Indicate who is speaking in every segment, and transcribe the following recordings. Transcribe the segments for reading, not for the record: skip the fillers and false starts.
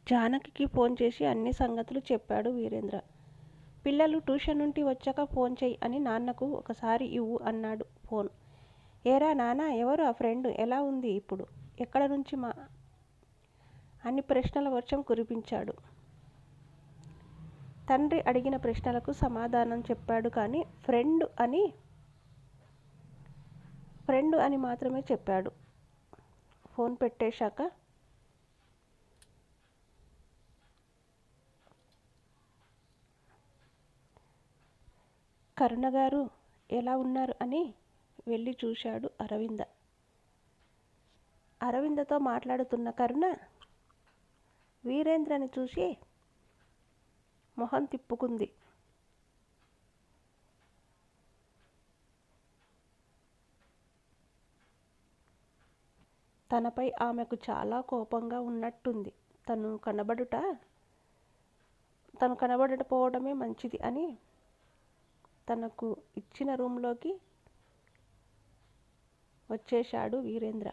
Speaker 1: జానకికి phone చేసి అన్ని సంగతులు చెప్పాడు వీరేంద్ర. పిల్లలు ట్యూషన్ నుండి వచ్చాక ఫోన్ చెయ్యి అని నాన్నకు ఒకసారి ఇవ్వు అన్నాడు ఫోన్. ఏరా నాన్న, ఎవరు ఆ ఫ్రెండ్, ఎలా ఉంది ఇప్పుడు, ఎక్కడ నుంచి అన్ని ప్రశ్నల వర్షం కురిపించాడు. తండ్రి అడిగిన ప్రశ్నలకు సమాధానం చెప్పాడు కానీ ఫ్రెండ్ అని మాత్రమే చెప్పాడు. ఫోన్ పెట్టేశాక కరుణ గారు ఎలా ఉన్నారు అని వెళ్ళి చూశాడు అరవింద. అరవిందతో మాట్లాడుతున్న కరుణ వీరేంద్రని చూసి మొహం తిప్పుకుంది. తనపై ఆమెకు చాలా కోపంగా ఉన్నట్టుంది. తను కనబడకపోవడమే మంచిది అని తనకు ఇచ్చిన రూంలోకి వచ్చేశాడు వీరేంద్ర.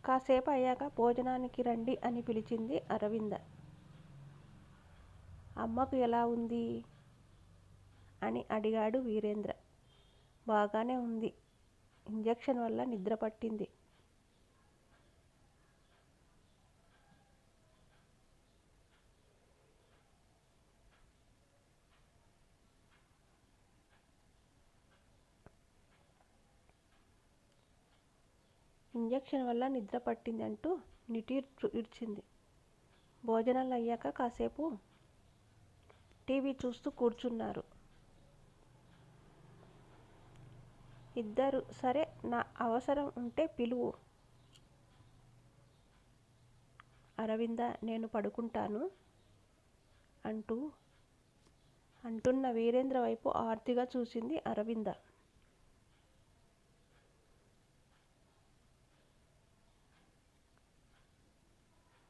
Speaker 1: కాసేపు అయ్యాక భోజనానికి రండి అని పిలిచింది అరవింద. అమ్మకు ఎలా ఉంది అని అడిగాడు వీరేంద్ర. బాగానే ఉంది, ఇంజెక్షన్ వల్ల నిద్ర పట్టింది. అంటూ నిట్టూర్పు ఇడ్చింది. భోజనాలు అయ్యాక కాసేపు టీవీ చూస్తూ కూర్చున్నారు ఇద్దరు. సరే, నా అవసరం ఉంటే పిలువు అరవింద, నేను పడుకుంటాను అంటున్న వీరేంద్ర వైపు ఆర్తిగా చూసింది అరవింద.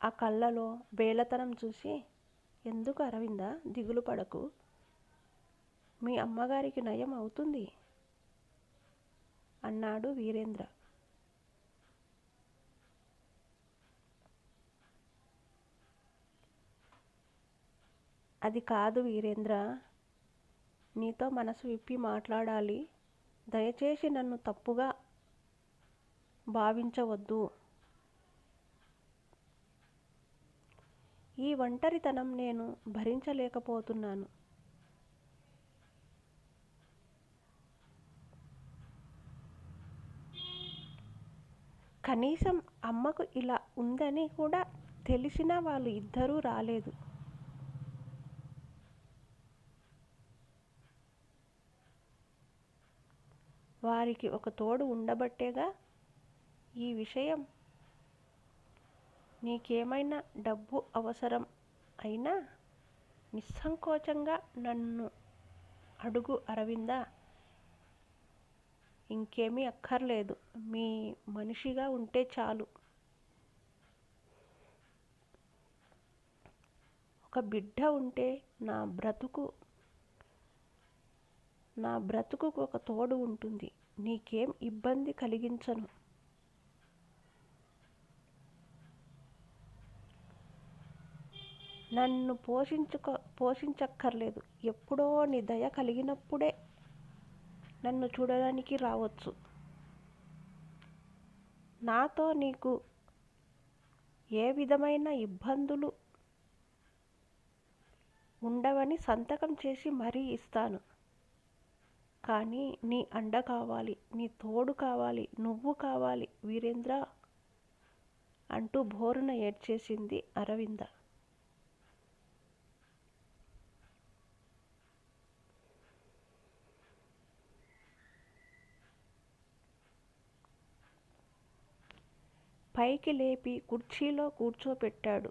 Speaker 1: ఆ కళ్ళలో బేలతనం చూసి, ఎందుకు అరవింద, దిగులు పడకు, మీ అమ్మగారికి నయం అవుతుంది అన్నాడు వీరేంద్ర. అది కాదు వీరేంద్ర, నీతో మనసు విప్పి మాట్లాడాలి. దయచేసి నన్ను తప్పుగా భావించవద్దు. ఈ ఒంటరితనం నేను భరించలేకపోతున్నాను. కనీసం అమ్మకు ఇలా ఉందని కూడా తెలిసినా వాళ్ళు ఇద్దరూ రాలేదు. వారికి ఒక తోడు ఉండబట్టేగా ఈ విషయం. నీకేమైనా డబ్బు అవసరం అయినా నిస్సంకోచంగా నన్ను అడుగు అరవింద, ఇంకేమీ అక్కర్లేదు, మీ మనిషిగా ఉంటే చాలు. ఒక బిడ్డ ఉంటే నా బ్రతుకు ఒక తోడు ఉంటుంది. నీకేం ఇబ్బంది కలిగించను. నన్ను పోషించక్కర్లేదు. ఎప్పుడో నీ దయ కలిగినప్పుడే నన్ను చూడడానికి రావచ్చు. నాతో నీకు ఏ విధమైన ఇబ్బందులు ఉండవని సంతకం చేసి మరీ ఇస్తాను. కానీ నీ అండ కావాలి, నీ తోడు కావాలి, నువ్వు కావాలి వీరేంద్ర అంటూ బోరున ఏడ్చేసింది అరవింద. పైకి లేపి కుర్చీలో కూర్చోపెట్టాడు.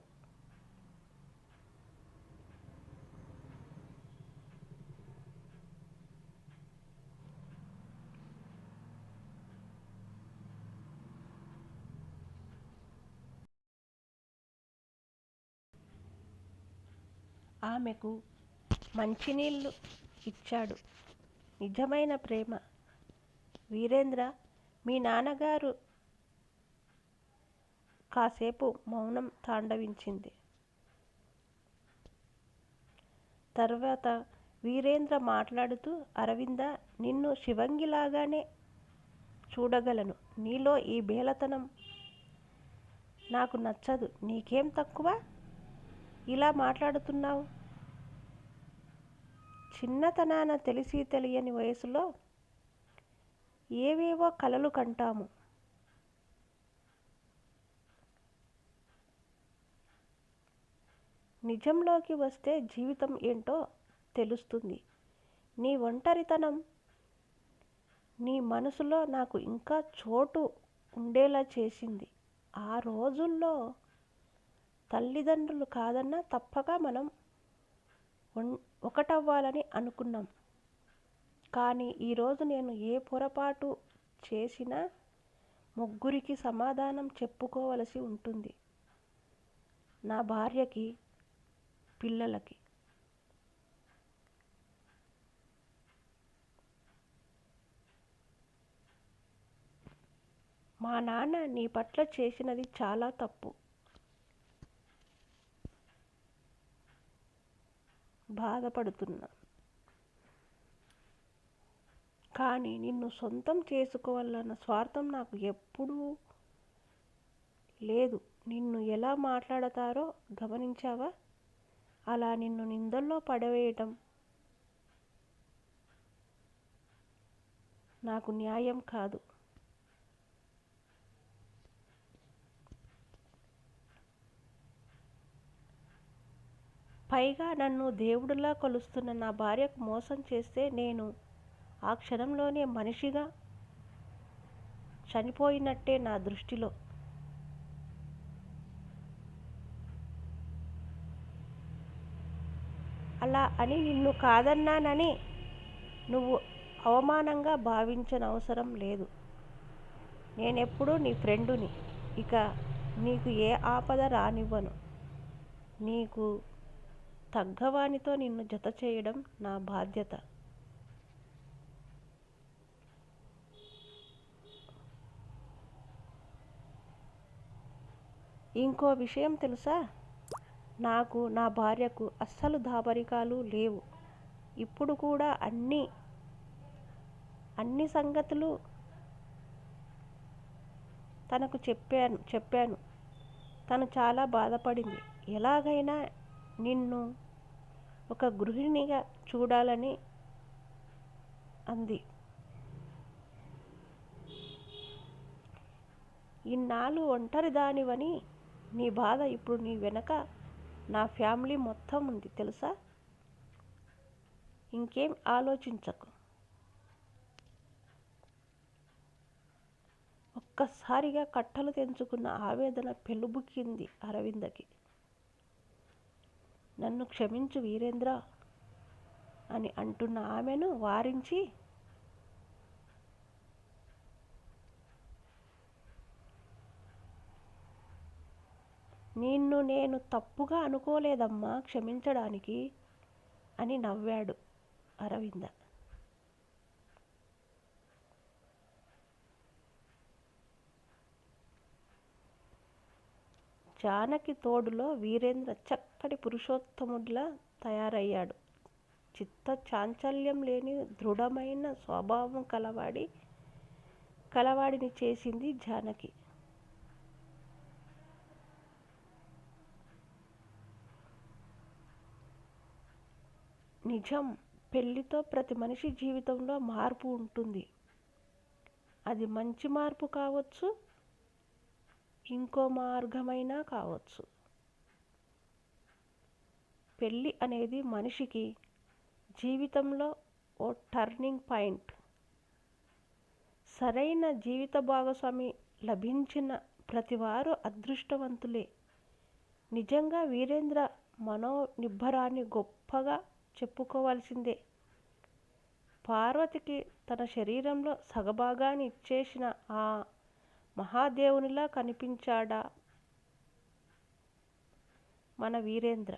Speaker 1: ఆమెకు మంచినీళ్ళు ఇచ్చాడు. నిజమైన ప్రేమ వీరేంద్ర, మీ నాన్నగారు కాసేపు మౌనం తాండవించింది. తర్వాత వీరేంద్ర మాట్లాడుతూ, అరవింద, నిన్ను శివంగిలాగానే చూడగలను. నీలో ఈ బేలతనం నాకు నచ్చదు. నీకేం తక్కువ ఇలా మాట్లాడుతున్నావు? చిన్నతనాన తెలిసి తెలియని వయసులో ఏవేవో కలలు కంటాము. నిజంలోకి వస్తే జీవితం ఏంటో తెలుస్తుంది. నీ ఒంటరితనం నీ మనసులో నాకు ఇంకా చోటు ఉండేలా చేసింది. ఆ రోజుల్లో తల్లిదండ్రులు కాదన్నా తప్పక మనం ఒకటవ్వాలని అనుకున్నాం. కానీ ఈరోజు నేను ఏ పొరపాటు చేసినా ముగ్గురికి సమాధానం చెప్పుకోవలసి ఉంటుంది. నా భార్యకి, పిల్లలకి. మా నాన్న నీ పట్ల చేసినది చాలా తప్పు. బాధపడుతున్నా. కానీ నిన్ను సొంతం చేసుకోవాలన్న స్వార్థం నాకు ఎప్పుడూ లేదు. నిన్ను ఎలా మాట్లాడతారో గమనించావా? అలా నిన్ను నిందల్లో పడవేయటం నాకు న్యాయం కాదు. పైగా నన్ను దేవుడిలా కొలుస్తున్న నా భార్యకు మోసం చేస్తే నేను ఆ క్షణంలోనే మనిషిగా చనిపోయినట్టే నా దృష్టిలో. అలా అని నిన్ను కాదన్నానని నువ్వు అవమానంగా భావించనవసరం లేదు. నేనెప్పుడూ నీ ఫ్రెండుని. ఇక నీకు ఏ ఆపద రానివ్వను. నీకు తగ్గవానితో నిన్ను జత చేయడం నా బాధ్యత. ఇంకో విషయం తెలుసా? నాకు నా భార్యకు అస్సలు దాపరికాలు లేవు. ఇప్పుడు కూడా అన్ని సంగతులు తనకు చెప్పాను. తను చాలా బాధపడింది. ఎలాగైనా నిన్ను ఒక గృహిణిగా చూడాలని అంది. ఇన్నాళ్ళు ఒంటరిదానివని నీ బాధ ఇప్పుడు నీ వెనక నా ఫ్యామిలీ మొత్తం ఉంది తెలుసా? ఇంకేం ఆలోచించకు. ఒక్కసారిగా కట్టలు తెంచుకున్న ఆవేదన పెళ్ళుబుక్కింది అరవిందకి. నన్ను క్షమించు వీరేంద్ర అని అంటున్న ఆమెను వారించి, నిన్ను నేను తప్పుగా అనుకోలేదమ్మా, క్షమించడానికి అని నవ్వాడు అరవింద. జానకి తోడులో వీరేంద్ర చక్కటి పురుషోత్తముడిలా తయారయ్యాడు. చిత్త చాంచల్యం లేని దృఢమైన స్వభావం కలవాడిని చేసింది జానకి. నిజం, పెళ్లితో ప్రతి మనిషి జీవితంలో మార్పు ఉంటుంది. అది మంచి మార్పు కావచ్చు, ఇంకో మార్గమైనా కావచ్చు. పెళ్ళి అనేది మనిషికి జీవితంలో ఓ టర్నింగ్ పాయింట్. సరైన జీవిత భాగస్వామి లభించిన ప్రతివారు అదృష్టవంతులే. నిజంగా వీరేంద్ర మనోనిబ్బరాన్ని గొప్పగా చెప్పుకోవాల్సిందే. పార్వతికి తన శరీరంలో సగభాగాన్ని ఇచ్చేసిన ఆ మహాదేవునిలా కనిపించాడా మన వీరేంద్ర.